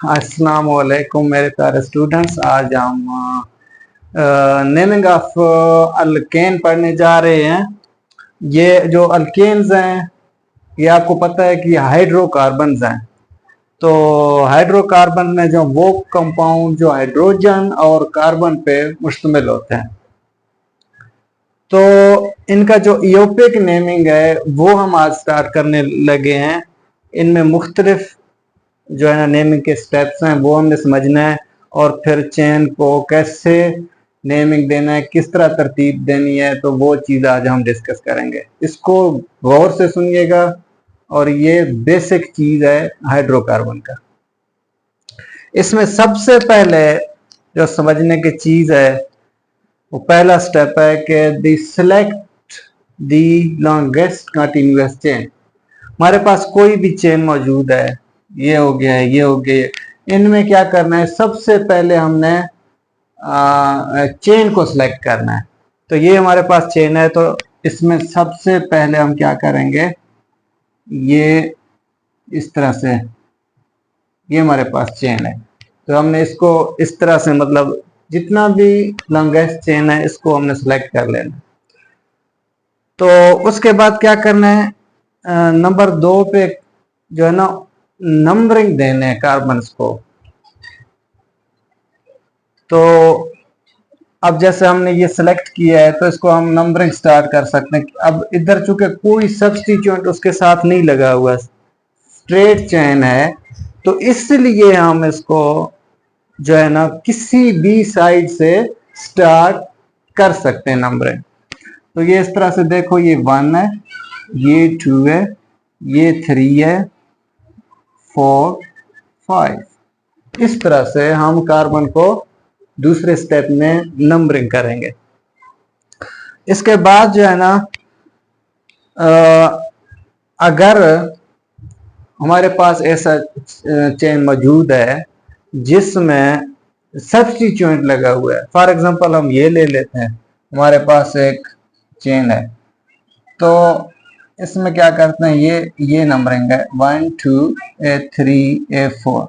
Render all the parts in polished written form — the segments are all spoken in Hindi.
अस्सलाम वालेकुम मेरे प्यारे स्टूडेंट्स। आज हम नेमिंग ऑफ अल्केन पढ़ने जा रहे हैं। ये जो अल्केन्स हैं ये आपको पता है कि हाइड्रोकार्बन्स हैं। तो हाइड्रोकार्बन में जो वो कंपाउंड जो हाइड्रोजन और कार्बन पे मुश्तमिल होते हैं, तो इनका जो इयोपिक नेमिंग है वो हम आज स्टार्ट करने लगे हैं। इनमें मुख्तलिफ जो है ना नेमिंग के स्टेप्स हैं वो हमने समझना है, और फिर चेन को कैसे नेमिंग देना है, किस तरह तरतीब देनी है, तो वो चीज़ आज हम डिस्कस करेंगे। इसको गौर से सुनिएगा, और ये बेसिक चीज़ है हाइड्रोकार्बन का। इसमें सबसे पहले जो समझने की चीज़ है वो पहला स्टेप है कि the select the longest continuous chain. हमारे पास कोई भी चेन मौजूद है, ये हो गया है, ये हो गया है, इनमें क्या करना है, सबसे पहले हमने चेन को सिलेक्ट करना है। तो ये हमारे पास चेन है, तो इसमें सबसे पहले हम क्या करेंगे, ये इस तरह से, ये हमारे पास चेन है, तो हमने इसको इस तरह से, मतलब जितना भी लॉन्गेस्ट चेन है इसको हमने सिलेक्ट कर लेना। तो उसके बाद क्या करना है, नंबर 2 पे जो है ना नंबरिंग देने हैं कार्बन्स को। तो अब जैसे हमने ये सिलेक्ट किया है तो इसको हम नंबरिंग स्टार्ट कर सकते हैं। अब इधर चूंकि कोई सब्स्टिट्यूएंट उसके साथ नहीं लगा हुआ, स्ट्रेट चेन है, तो इसलिए हम इसको जो है ना किसी भी साइड से स्टार्ट कर सकते हैं नंबरिंग। तो ये इस तरह से देखो, ये 1 है, ये 2 है, ये 3 है, 4, 5। इस तरह से हम कार्बन को दूसरे स्टेप में नंबरिंग करेंगे। इसके बाद जो है ना अगर हमारे पास ऐसा चेन मौजूद है जिसमें सब्स्टिट्यूएंट लगा हुआ है, फॉर एग्जांपल हम ये ले लेते हैं, हमारे पास एक चेन है, तो इसमें क्या करते हैं, ये नंबरिंग है 1 2 3 4।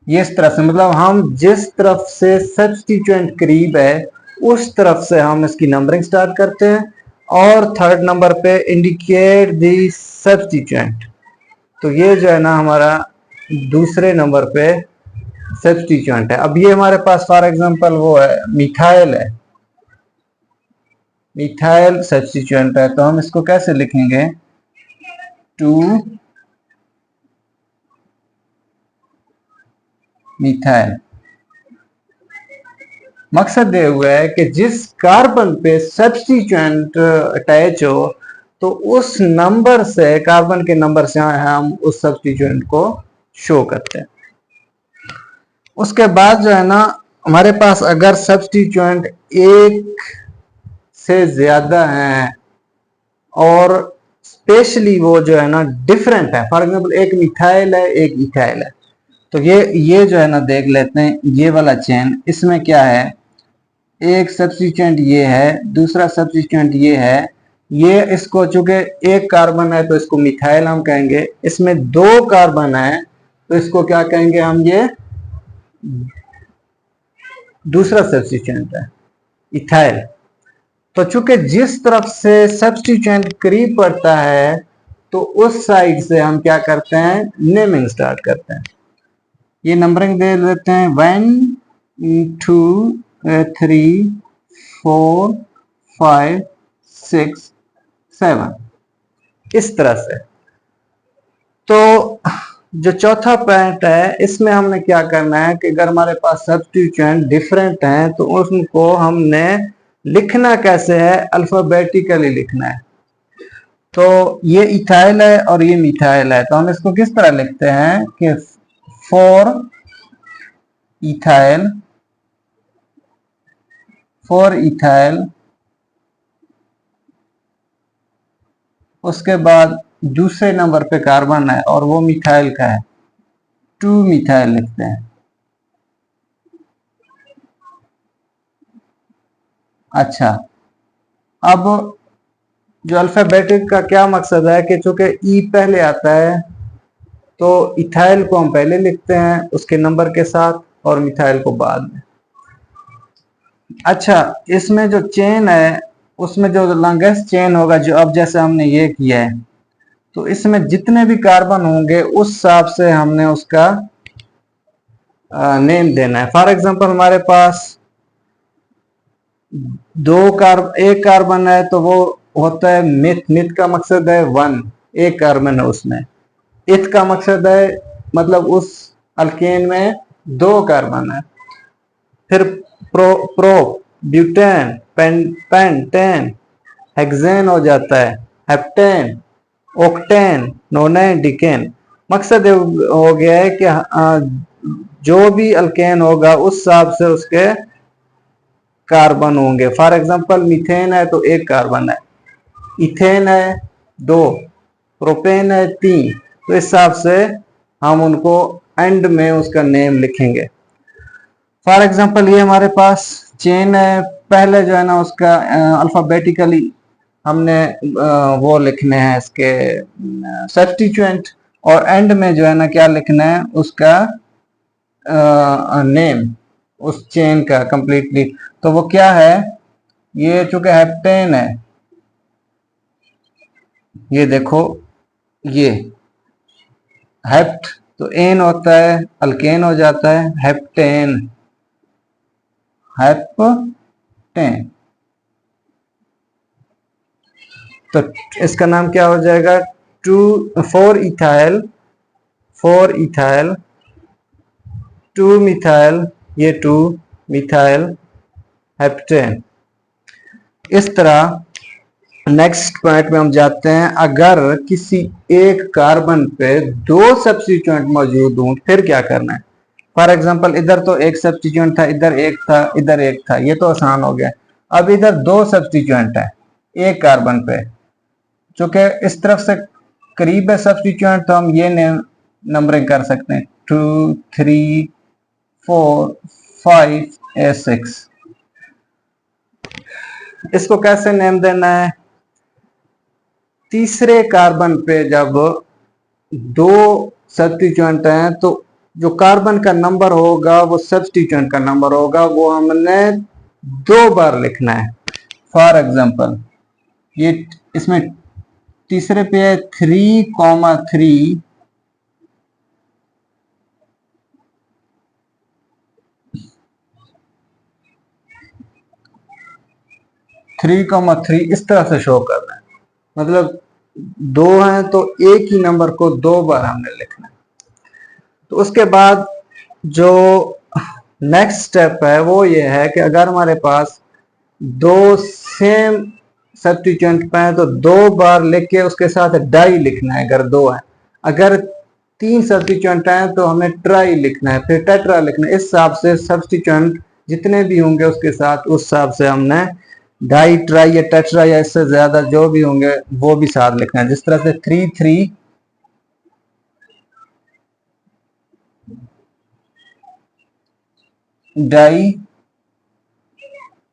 ये इस तरह से, मतलब हम जिस तरफ से सब्स्टिट्यूएंट करीब है उस तरफ से हम इसकी नंबरिंग स्टार्ट करते हैं, और थर्ड नंबर पे इंडिकेट दी सब्स्टिट्यूएंट। तो ये जो है ना हमारा दूसरे नंबर पे सब्स्टिट्यूएंट है। अब ये हमारे पास फॉर एग्जांपल वो है, मिथाइल है, मिथाइल सब्स्टिट्यूएंट है, तो हम इसको कैसे लिखेंगे, 2 मिथाइल। मकसद ये हुआ है कि जिस कार्बन पे सब्स्टिट्यूएंट अटैच हो तो उस नंबर से, कार्बन के नंबर से हम उस सब्स्टिट्यूएंट को शो करते हैं। उसके बाद जो है ना हमारे पास अगर सब्स्टिट्यूएंट एक से ज्यादा हैं और स्पेशली वो जो है ना डिफरेंट है, फॉर एग्जांपल एक मिथाइल है, एक इथाइल है, तो ये जो है ना देख लेते हैं, ये वाला चेन, इसमें क्या है, एक सब्स्टिट्यूएंट ये है, दूसरा सब्स्टिट्यूएंट ये है, ये इसको चूंकि एक कार्बन है तो इसको मिथाइल हम कहेंगे, इसमें 2 कार्बन है तो इसको क्या कहेंगे हम, ये दूसरा सब्स्टिट्यूएंट है इथाइल। तो चूंकि जिस तरफ से सब्स्टिट्यूएंट करीब पड़ता है तो उस साइड से हम क्या करते हैं, नेमिंग स्टार्ट करते हैं। ये नंबरिंग दे देते हैं 1 2 3 4 5 6 7, इस तरह से। तो जो चौथा पॉइंट है इसमें हमने क्या करना है कि अगर हमारे पास सब्स्टिट्यूएंट डिफरेंट हैं तो उनको हमने लिखना कैसे है, अल्फाबेटिकली लिखना है। तो ये इथाइल है और ये मिथाइल है, तो हम इसको किस तरह लिखते हैं कि 4 इथाइल, 4 इथाइल, उसके बाद दूसरे नंबर पे कार्बन है और वो मिथाइल का है, 2 मिथाइल लिखते हैं। अच्छा, अब जो अल्फाबेटिक का क्या मकसद है कि चूंकि ई पहले आता है तो इथाइल को हम पहले लिखते हैं उसके नंबर के साथ और मिथाइल को बाद में। अच्छा, इसमें जो चेन है उसमें जो लॉन्गेस्ट चेन होगा, जो अब जैसे हमने ये किया है, तो इसमें जितने भी कार्बन होंगे उस हिसाब से हमने उसका नेम देना है। फॉर एग्जांपल हमारे पास एक कार्बन है तो वो होता है मिथ। मिथ का मकसद है वन, एक कार्बन है उसमें। इथ का मकसद है मतलब उस अल्केन में दो कार्बन है। फिर प्रो ब्यूटेन, पेंटेन, हेक्सेन हो जाता है, हेप्टेन, ओक्टेन, नोनेन, डिकेन। मकसद हो गया है कि जो भी अल्केन होगा उस हिसाब से उसके कार्बन होंगे। फॉर एग्जांपल मीथेन है तो एक कार्बन है, इथेन है दो, प्रोपेन है तीन। तो इस हिसाब से हम उनको एंड में उसका नेम लिखेंगे। फॉर एग्जांपल ये हमारे पास चेन है, पहले जो है ना उसका अल्फाबेटिकली हमने वो लिखने हैं इसके सब्स्टिट्यूएंट, और एंड में जो है ना क्या लिखना है उसका नेम उस चेन का कंप्लीटली। तो वो क्या है, ये चूंकि हेप्टेन है, ये देखो ये हेप्ट तो एन होता है, अल्केन हो जाता है हेप्टेन, हेप्टेन। तो इसका नाम क्या हो जाएगा, four ethyl, four ethyl, two methyl, ये टू मिथाइल हेप्टेन। इस तरह नेक्स्ट पॉइंट में हम जाते हैं। अगर किसी एक कार्बन पे दो सब्स्टिट्यूएंट मौजूद हों फिर क्या करना है। फॉर एग्जांपल इधर तो एक सब्स्टिट्यूएंट था, इधर एक था, इधर एक था, ये तो आसान हो गया। अब इधर दो सब्स्टिट्यूएंट है एक कार्बन पे, चूंकि इस तरफ से करीब है सब्स्टिट्यूएंट तो हम ये नंबरिंग कर सकते हैं 2 3 4 5 6। इसको कैसे नेम देना है, तीसरे कार्बन पे जब दो सब्स्टिट्यूएंट हैं तो जो कार्बन का नंबर होगा वो सब्स्टिट्यूएंट का नंबर होगा, वो हमने दो बार लिखना है। फॉर एग्जांपल ये इसमें तीसरे पे है 3,3, 3,3 इस तरह से शो कर रहे हैं, मतलब दो हैं तो एक ही नंबर को दो बार हमने लिखना है। तो उसके बाद जो नेक्स्ट स्टेप है वो ये है कि अगर हमारे पास दो सेम सब्स्टिट्यूएंट पे हैं तो दो बार लिख के उसके साथ डाई लिखना है अगर दो है। अगर तीन सब्स्टिट्यूएंट हैं तो हमें ट्राई लिखना है, फिर टेट्रा लिखना है। इस हिसाब से सब्स्टिट्यूएंट जितने भी होंगे उसके साथ उस हिसाब से हमने डाई, ट्राई या टेट्रा या इससे ज्यादा जो भी होंगे वो भी साथ लिखना है। जिस तरह से 3,3 डाई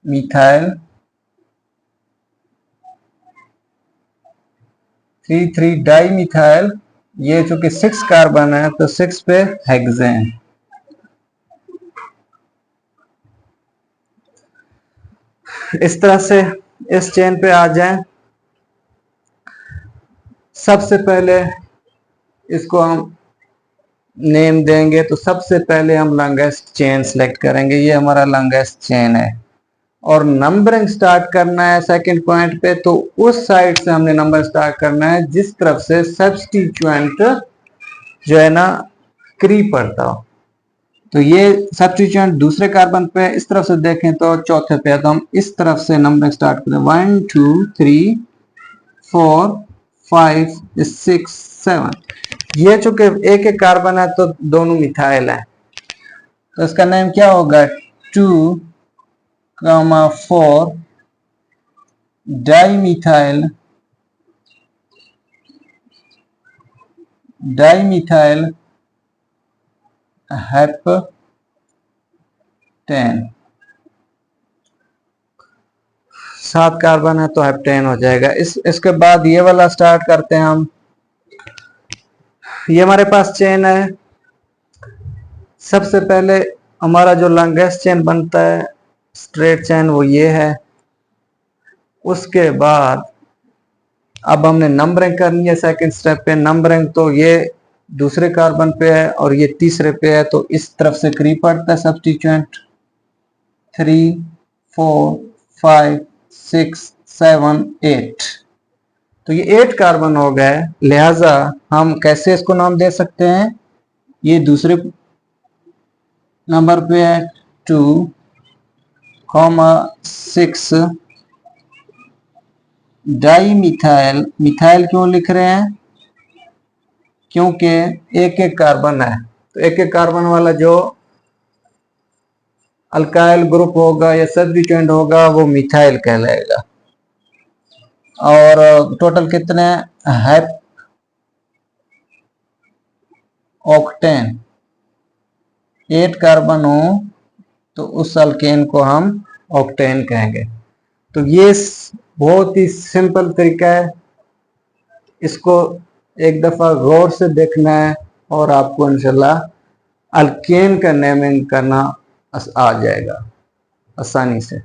मिथाइल, 3,3 डाई मिथाइल, ये चूंकि 6 कार्बन है तो 6 पे हेक्सेन। इस तरह से इस चेन पे आ जाएं। सबसे पहले इसको हम नेम देंगे तो सबसे पहले हम लॉन्गेस्ट चेन सेलेक्ट करेंगे, ये हमारा लॉन्गेस्ट चेन है। और नंबरिंग स्टार्ट करना है सेकंड पॉइंट पे, तो उस साइड से हमने नंबर स्टार्ट करना है जिस तरफ से सब्स्टिट्यूएंट जो है ना करीब पड़ता हो। तो ये सब्स्टिट्यूएंट दूसरे कार्बन पे इस तरफ से देखें तो चौथे पे है, तो हम इस तरफ से नंबरिंग स्टार्ट करें 1 2 3 4 5 6 7। ये चूंकि एक एक कार्बन है तो दोनों मिथाइल है, तो इसका नेम क्या होगा 2,4 डाईमिथाइल, डाईमिथाइल हेप्टेन। 7 कार्बन है तो हेप्टेन हो जाएगा। इसके बाद ये वाला स्टार्ट करते हैं हम। ये हमारे पास चेन है। सबसे पहले हमारा जो लॉन्गेस्ट चेन बनता है स्ट्रेट चेन वो ये है। उसके बाद अब हमने नंबरिंग करनी है सेकंड स्टेप पे। नंबरिंग तो ये दूसरे कार्बन पे है और ये तीसरे पे है, तो इस तरफ से करीब पड़ता है सब्स्टिट्यूएंट। 3 4 5 6 7 8, तो ये 8 कार्बन हो गए। लिहाजा हम कैसे इसको नाम दे सकते हैं, ये दूसरे नंबर पे है 2, 6 डाई मिथाइल। मिथाइल क्यों लिख रहे हैं, क्योंकि एक एक कार्बन है, तो एक एक कार्बन वाला जो अल्काइल ग्रुप होगा या सब्स्टिट्यूएंट होगा वो मिथाइल कहलाएगा। और टोटल कितने है, ऑक्टेन 8 कार्बन हो तो उस अल्केन को हम ऑक्टेन कहेंगे। तो ये बहुत ही सिंपल तरीका है, इसको एक दफा गौर से देखना है और आपको इंशाल्लाह अल्केन का नेमिंग करना आ जाएगा आसानी से।